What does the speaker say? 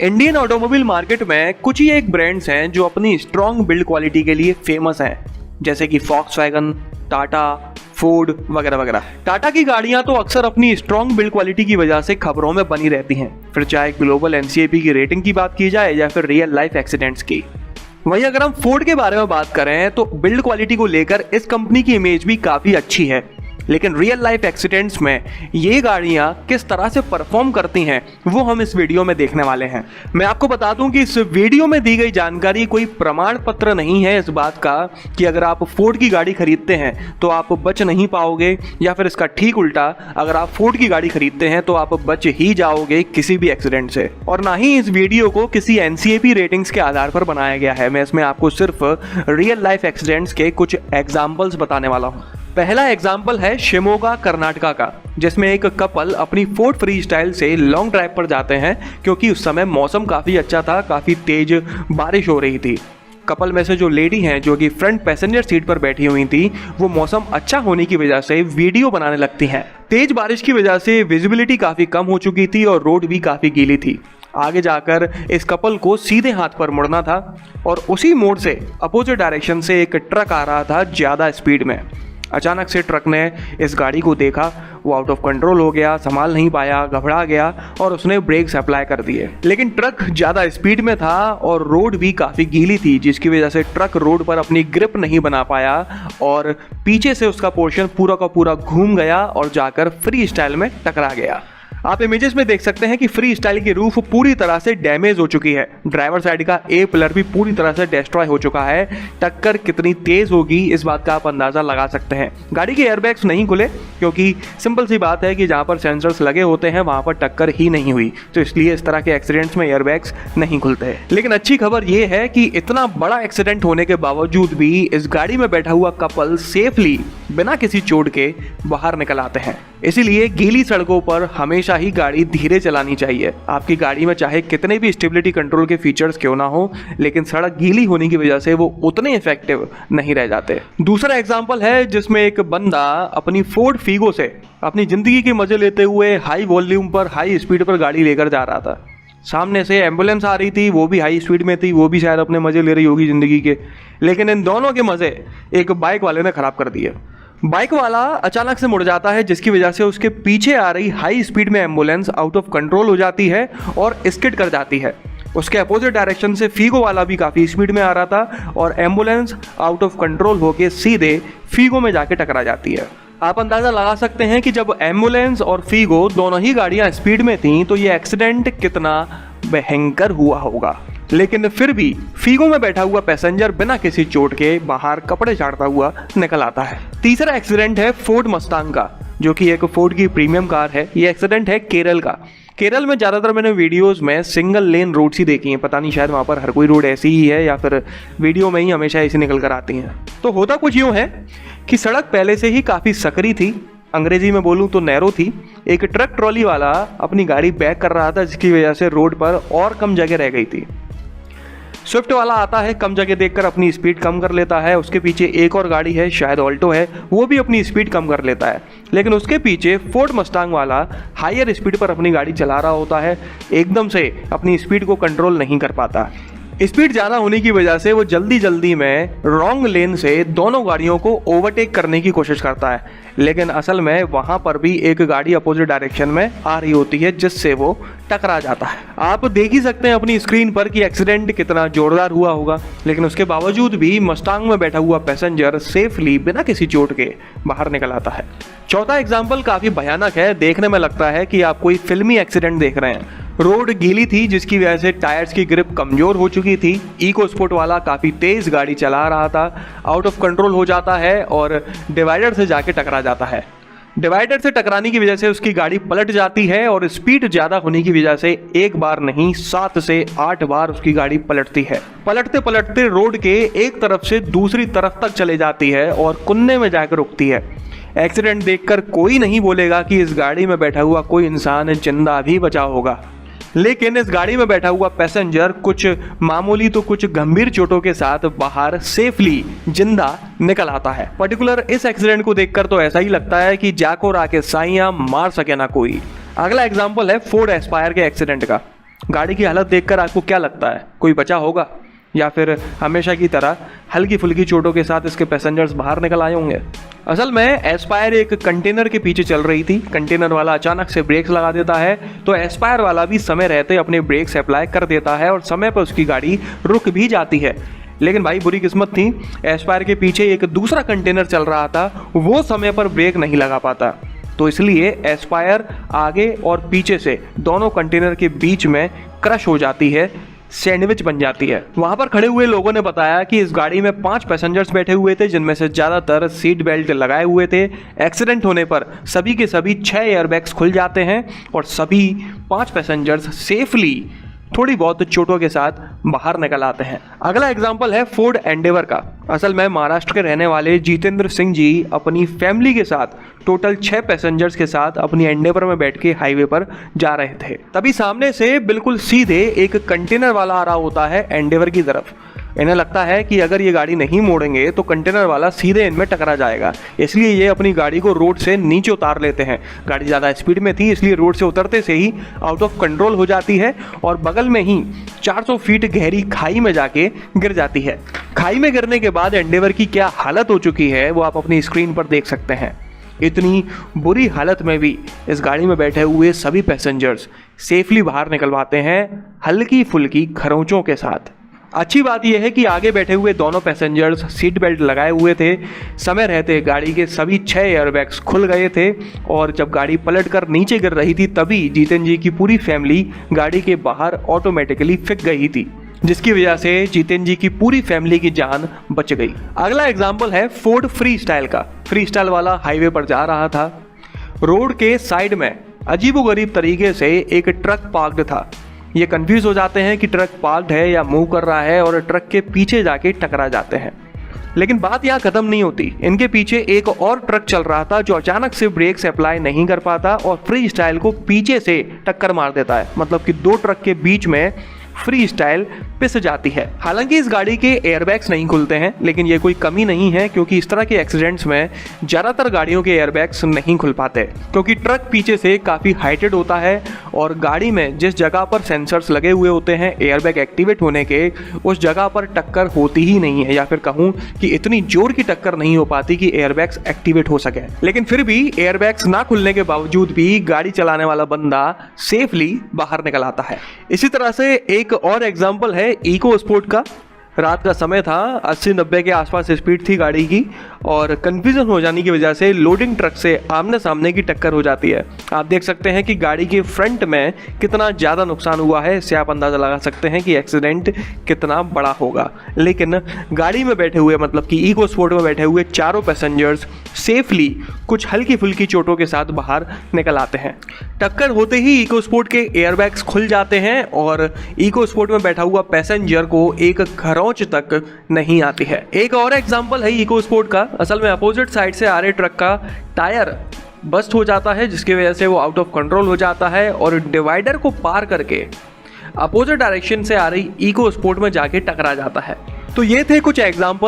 Indian automobile market में कुछ ही एक ब्रांड्स हैं जो अपनी स्ट्रॉन्ग बिल्ड क्वालिटी के लिए फेमस हैं, जैसे कि फॉक्सवैगन, टाटा, फोर्ड वगैरह वगैरह। टाटा की गाड़ियां तो अक्सर अपनी स्ट्रॉन्ग बिल्ड क्वालिटी की वजह से खबरों में बनी रहती हैं, फिर चाहे ग्लोबल एनसीएपी की रेटिंग की बात की जाए या फिर रियल लाइफ एक्सीडेंट्स की। वहीं अगर हम फोर्ड के बारे में बात करें तो बिल्ड क्वालिटी को लेकर इस कंपनी की इमेज भी काफी अच्छी है, लेकिन रियल लाइफ एक्सीडेंट्स में ये गाड़ियां किस तरह से परफॉर्म करती हैं वो हम इस वीडियो में देखने वाले हैं। मैं आपको बता दूं कि इस वीडियो में दी गई जानकारी कोई प्रमाण पत्र नहीं है इस बात का कि अगर आप फोर्ड की गाड़ी खरीदते हैं तो आप बच नहीं पाओगे, या फिर इसका ठीक उल्टा, अगर आप फोर्ड की गाड़ी खरीदते हैं तो आप बच ही जाओगे किसी भी एक्सीडेंट से। और ना ही इस वीडियो को किसी एनसीएपी रेटिंग्स के आधार पर बनाया गया है। मैं इसमें आपको सिर्फ रियल लाइफ एक्सीडेंट्स के कुछ एग्जाम्पल्स बताने वाला हूँ। पहला एग्जाम्पल है शिमोगा कर्नाटका का, जिसमें एक कपल अपनी फोर्ड फ्रीस्टाइल से लॉन्ग ड्राइव पर जाते हैं क्योंकि उस समय मौसम काफ़ी अच्छा था, काफ़ी तेज बारिश हो रही थी। कपल में से जो लेडी हैं जो कि फ्रंट पैसेंजर सीट पर बैठी हुई थी, वो मौसम अच्छा होने की वजह से वीडियो बनाने लगती हैं। तेज बारिश की वजह से विजिबिलिटी काफ़ी कम हो चुकी थी और रोड भी काफ़ी गीली थी। आगे जाकर इस कपल को सीधे हाथ पर मुड़ना था और उसी मोड़ से अपोजिट डायरेक्शन से एक ट्रक आ रहा था ज़्यादा स्पीड में। अचानक से ट्रक ने इस गाड़ी को देखा, वो आउट ऑफ कंट्रोल हो गया, संभाल नहीं पाया, घबरा गया और उसने ब्रेक्स अप्लाई कर दिए। लेकिन ट्रक ज़्यादा स्पीड में था और रोड भी काफ़ी गीली थी, जिसकी वजह से ट्रक रोड पर अपनी ग्रिप नहीं बना पाया और पीछे से उसका पोर्शन पूरा का पूरा घूम गया और जाकर फ्री स्टाइल में टकरा गया। आप इमेजेस में देख सकते हैं कि फ्री स्टाइल की रूफ पूरी तरह से डैमेज हो चुकी है। ड्राइवर साइड का ए पिलर भी पूरी तरह से डिस्ट्रॉय हो चुका है। टक्कर कितनी तेज होगी इस बात का आप अंदाजा लगा सकते हैं। गाड़ी के एयरबैग्स नहीं खुले क्योंकि सिंपल सी बात है कि जहां पर सेंसर्स लगे होते हैं वहां पर टक्कर ही नहीं हुई, तो इसलिए इस तरह के एक्सीडेंट्स में एयरबैग्स नहीं खुलते। लेकिन अच्छी खबर यह है कि इतना बड़ा एक्सीडेंट होने के बावजूद भी इस गाड़ी में बैठा हुआ कपल सेफली बिना किसी चोट के बाहर निकल आते हैं। इसीलिए गीली सड़कों पर हमेशा ही गाड़ी धीरे चलानी चाहिए। आपकी गाड़ी में चाहे कितने भी स्टेबिलिटी कंट्रोल के फीचर्स क्यों ना हो, लेकिन सड़क गीली होने की वजह से वो उतने इफेक्टिव नहीं रह जाते। दूसरा एग्जांपल है जिसमें एक बंदा अपनी फोर्ड फीगो से अपनी जिंदगी के मजे लेते हुए हाई वॉल्यूम पर हाई स्पीड पर गाड़ी लेकर जा रहा था। सामने से एम्बुलेंस आ रही थी, वो भी हाई स्पीड में थी, वो भी शायद अपने मजे ले रही होगी जिंदगी के, लेकिन इन दोनों के मजे एक बाइक वाले ने खराब कर दिए। बाइक वाला अचानक से मुड़ जाता है, जिसकी वजह से उसके पीछे आ रही हाई स्पीड में एम्बुलेंस आउट ऑफ कंट्रोल हो जाती है और स्किड कर जाती है। उसके अपोजिट डायरेक्शन से फीगो वाला भी काफ़ी स्पीड में आ रहा था और एम्बुलेंस आउट ऑफ कंट्रोल होकर सीधे फीगो में जाके टकरा जाती है। आप अंदाज़ा लगा सकते हैं कि जब एम्बुलेंस और फीगो दोनों ही गाड़ियां स्पीड में थीं तो ये एक्सीडेंट कितना भयंकर हुआ होगा। लेकिन फिर भी फीगो में बैठा हुआ पैसेंजर बिना किसी चोट के बाहर कपड़े झाड़ता हुआ निकल आता है। तीसरा एक्सीडेंट है फोर्ड मस्तांग का, जो कि एक फोर्ड की प्रीमियम कार है। ये एक्सीडेंट है केरल का। केरल में ज़्यादातर मैंने वीडियोस में सिंगल लेन रोड्स ही देखी हैं। पता नहीं शायद वहाँ पर हर कोई रोड ऐसी ही है या फिर वीडियो में ही हमेशा ऐसी निकल कर आती हैं। तो होता कुछ यूँ है कि सड़क पहले से ही काफ़ी सकरी थी, अंग्रेजी में बोलूँ तो नैरो थी। एक ट्रक ट्रॉली वाला अपनी गाड़ी बैक कर रहा था, जिसकी वजह से रोड पर और कम जगह रह गई थी। स्विफ्ट वाला आता है, कम जगह देखकर अपनी स्पीड कम कर लेता है। उसके पीछे एक और गाड़ी है, शायद ऑल्टो है, वो भी अपनी स्पीड कम कर लेता है। लेकिन उसके पीछे फोर्ड मस्तांग वाला हायर स्पीड पर अपनी गाड़ी चला रहा होता है, एकदम से अपनी स्पीड को कंट्रोल नहीं कर पाता। स्पीड ज़्यादा होने की वजह से वो जल्दी जल्दी में रॉन्ग लेन से दोनों गाड़ियों को ओवरटेक करने की कोशिश करता है, लेकिन असल में वहाँ पर भी एक गाड़ी अपोजिट डायरेक्शन में आ रही होती है, जिससे वो टकरा जाता है। आप देख ही सकते हैं अपनी स्क्रीन पर कि एक्सीडेंट कितना जोरदार हुआ होगा, लेकिन उसके बावजूद भी मस्तांग में बैठा हुआ पैसेंजर सेफली बिना किसी चोट के बाहर निकल आता है। चौथा एग्जाम्पल काफ़ी भयानक है, देखने में लगता है कि आप कोई फिल्मी एक्सीडेंट देख रहे हैं। रोड गीली थी, जिसकी वजह से टायर्स की ग्रिप कमजोर हो चुकी थी। इको स्पोर्ट वाला काफ़ी तेज़ गाड़ी चला रहा था, आउट ऑफ कंट्रोल हो जाता है और डिवाइडर से जाके टकरा जाता है। डिवाइडर से टकराने की वजह से उसकी गाड़ी पलट जाती है और स्पीड ज़्यादा होने की वजह से एक बार नहीं 7 से 8 बार उसकी गाड़ी पलटती है। पलटते पलटते रोड के एक तरफ से दूसरी तरफ तक चले जाती है और कुन्ने में जाकर रुकती है। एक्सीडेंट देखकर कोई नहीं बोलेगा कि इस गाड़ी में बैठा हुआ कोई इंसान जिंदा भी बचा होगा, लेकिन इस गाड़ी में बैठा हुआ पैसेंजर कुछ मामूली तो कुछ गंभीर चोटों के साथ बाहर सेफली जिंदा निकल आता है। पर्टिकुलर इस एक्सीडेंट को देखकर तो ऐसा ही लगता है कि जाको राके साइयां मार सके ना कोई। अगला एग्जांपल है फोर्ड एस्पायर के एक्सीडेंट का। गाड़ी की हालत देखकर आपको क्या लगता है, कोई बचा होगा या फिर हमेशा की तरह हल्की फुल्की चोटों के साथ इसके पैसेंजर्स बाहर निकल आए होंगे? असल में एस्पायर एक कंटेनर के पीछे चल रही थी। कंटेनर वाला अचानक से ब्रेक्स लगा देता है तो एस्पायर वाला भी समय रहते अपने ब्रेक्स अप्लाई कर देता है और समय पर उसकी गाड़ी रुक भी जाती है। लेकिन भाई बुरी किस्मत थी, एस्पायर के पीछे एक दूसरा कंटेनर चल रहा था, वो समय पर ब्रेक नहीं लगा पाता, तो इसलिए एस्पायर आगे और पीछे से दोनों कंटेनर के बीच में क्रश हो जाती है, सैंडविच बन जाती है। वहां पर खड़े हुए लोगों ने बताया कि इस गाड़ी में 5 पैसेंजर्स बैठे हुए थे, जिनमें से ज्यादातर सीट बेल्ट लगाए हुए थे। एक्सीडेंट होने पर सभी के सभी 6 एयरबैग्स खुल जाते हैं और सभी 5 पैसेंजर्स सेफली थोड़ी बहुत चोटों के साथ बाहर निकल आते हैं। अगला एग्जाम्पल है फोर्ड एंडेवर का। असल में महाराष्ट्र के रहने वाले जितेंद्र सिंह जी अपनी फैमिली के साथ टोटल 6 पैसेंजर्स के साथ अपनी एंडेवर में बैठ के हाईवे पर जा रहे थे। तभी सामने से बिल्कुल सीधे एक कंटेनर वाला आ रहा होता है एंडेवर की तरफ। इन्हें लगता है कि अगर ये गाड़ी नहीं मोड़ेंगे तो कंटेनर वाला सीधे इनमें टकरा जाएगा, इसलिए ये अपनी गाड़ी को रोड से नीचे उतार लेते हैं। गाड़ी ज़्यादा स्पीड में थी, इसलिए रोड से उतरते से ही आउट ऑफ कंट्रोल हो जाती है और बगल में ही 400 फीट गहरी खाई में जाके गिर जाती है। खाई में गिरने के बाद एंडेवर की क्या हालत हो चुकी है वो आप अपनी स्क्रीन पर देख सकते हैं। इतनी बुरी हालत में भी इस गाड़ी में बैठे हुए सभी पैसेंजर्स सेफली बाहर निकलवाते हैं हल्की फुल्की खरोंचों के साथ। अच्छी बात यह है कि आगे बैठे हुए दोनों पैसेंजर्स सीट बेल्ट लगाए हुए थे। समय रहते गाड़ी के सभी 6 एयरबैग्स खुल गए थे और जब गाड़ी पलटकर नीचे गिर रही थी तभी जितेंद्र जी की पूरी फैमिली गाड़ी के बाहर ऑटोमेटिकली फिक गई थी, जिसकी वजह से जितेंद्र जी की पूरी फैमिली की जान बच गई। अगला एग्जाम्पल है फोर्ड फ्रीस्टाइल का। फ्रीस्टाइल वाला हाईवे पर जा रहा था। रोड के साइड में अजीबोगरीब तरीके से एक ट्रक पार्क्ड था। ये कंफ्यूज हो जाते हैं कि ट्रक पार्क्ड है या मूव कर रहा है और ट्रक के पीछे जाके टकरा जाते हैं। लेकिन बात यहाँ खत्म नहीं होती। इनके पीछे एक और ट्रक चल रहा था जो अचानक से ब्रेक्स अप्लाई नहीं कर पाता और फ्री स्टाइल को पीछे से टक्कर मार देता है। मतलब कि 2 ट्रक के बीच में फ्री स्टाइल पिस जाती है। हालांकि इस गाड़ी के एयरबैग्स नहीं खुलते हैं, लेकिन ये कोई कमी नहीं है क्योंकि इस तरह के एक्सीडेंट्स में ज़्यादातर गाड़ियों के एयरबैग्स नहीं खुल पाते, क्योंकि ट्रक पीछे से काफ़ी हाइटेड होता है और गाड़ी में जिस जगह पर सेंसर्स लगे हुए होते हैं एयरबैग एक्टिवेट होने के, उस जगह पर टक्कर होती ही नहीं है, या फिर कहूँ कि इतनी जोर की टक्कर नहीं हो पाती कि एयरबैग्स एक्टिवेट हो सके। लेकिन फिर भी एयरबैग्स ना खुलने के बावजूद भी गाड़ी चलाने वाला बंदा सेफली बाहर निकल आता है। इसी तरह से एक और एग्जाम्पल है इको स्पोर्ट का। रात का समय था, 80-90 के आसपास स्पीड थी गाड़ी की और कंफ्यूजन हो जाने की वजह से लोडिंग ट्रक से आमने सामने की टक्कर हो जाती है। आप देख सकते हैं कि गाड़ी के फ्रंट में कितना ज़्यादा नुकसान हुआ है। इससे आप अंदाज़ा लगा सकते हैं कि एक्सीडेंट कितना बड़ा होगा। लेकिन गाड़ी में बैठे हुए, मतलब कि इको स्पोर्ट में बैठे हुए चारों पैसेंजर्स सेफली कुछ हल्की फुल्की चोटों के साथ बाहर निकल आते हैं। टक्कर होते ही इको स्पोर्ट के एयरबैग्स खुल जाते हैं और इको स्पोर्ट में बैठा हुआ पैसेंजर को एक खरोंच तक नहीं आती है। एक और एग्जांपल है इको स्पोर्ट का। असल में अपोजिट साइड से आ रहे ट्रक का टायर बस्ट हो जाता है, जिसकी वजह से वो आउट ऑफ कंट्रोल हो जाता है और डिवाइडर को पार करके अपोजिट डायरेक्शन से आ रही इको स्पोर्ट में जाके टकरा जाता है। तो ये थे कुछ एग्जांपल